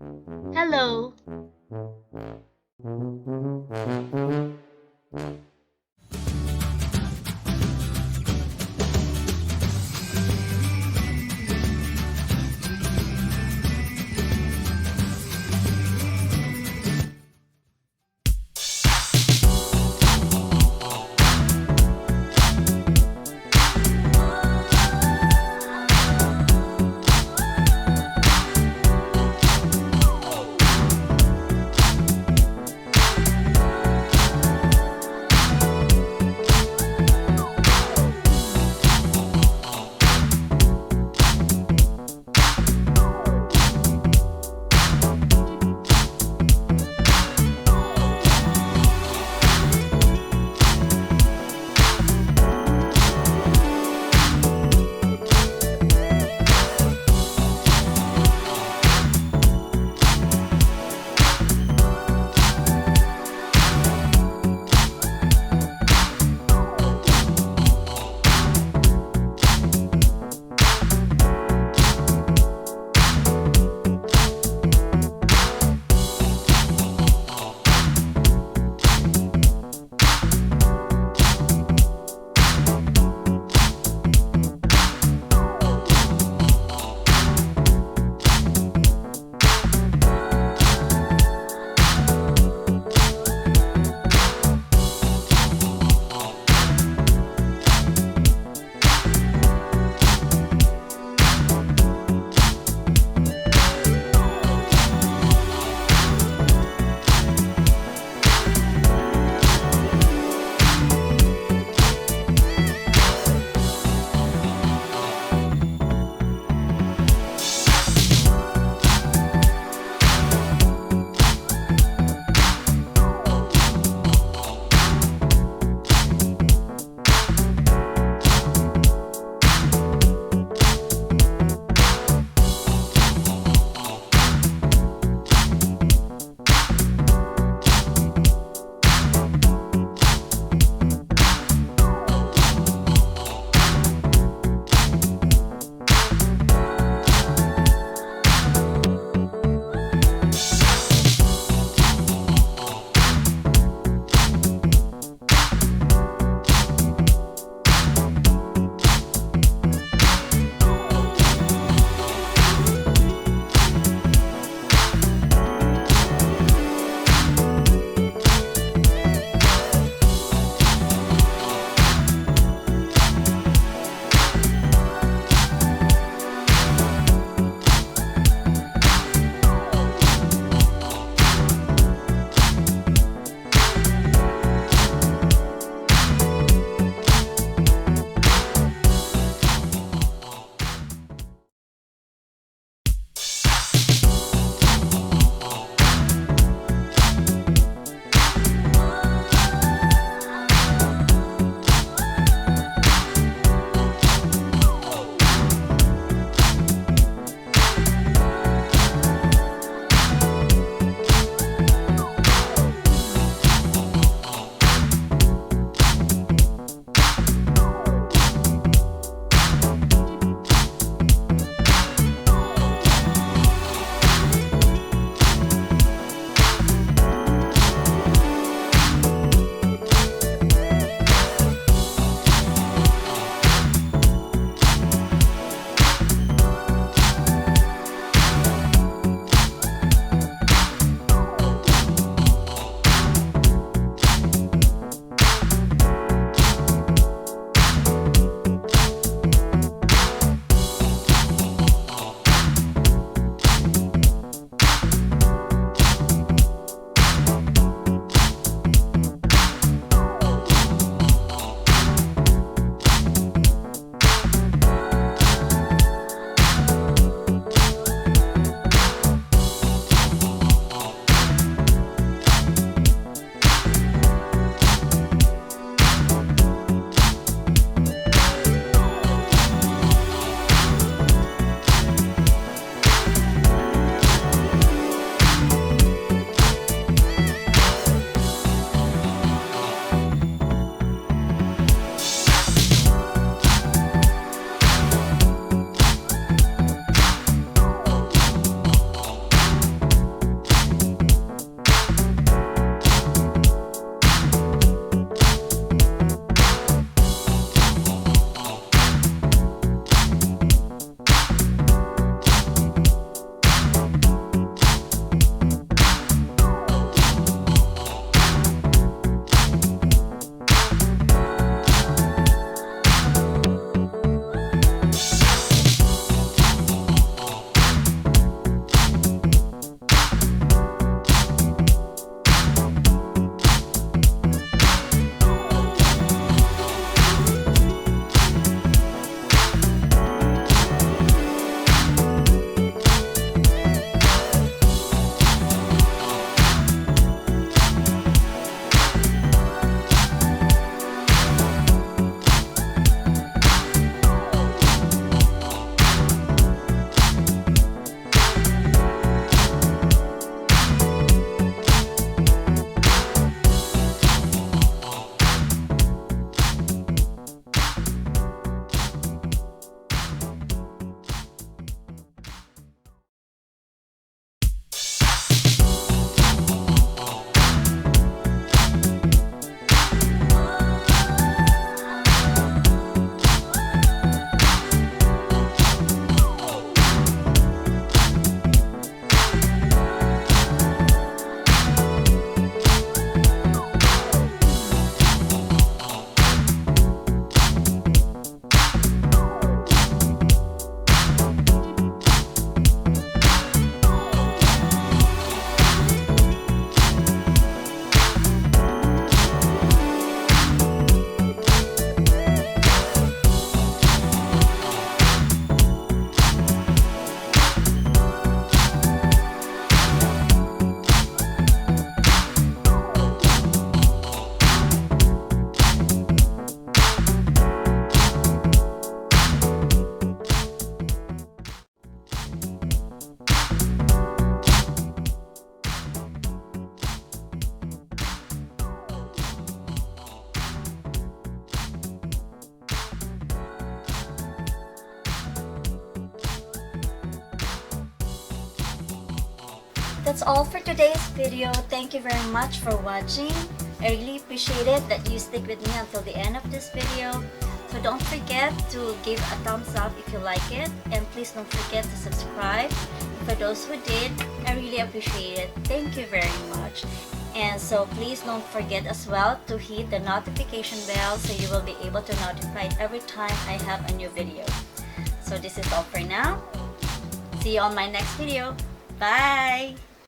Hello. that's all for today's video. Thank you very much for watching. I really appreciate it that you stick with me until the end of this video. So don't forget to give a thumbs up if you like it, and please don't forget to subscribe. For those who did, I really appreciate it. Thank you very much. And so please don't forget as well to hit the notification bell so you will be able to notified every time I have a new video. So this is all for now. See you on my next video. Bye!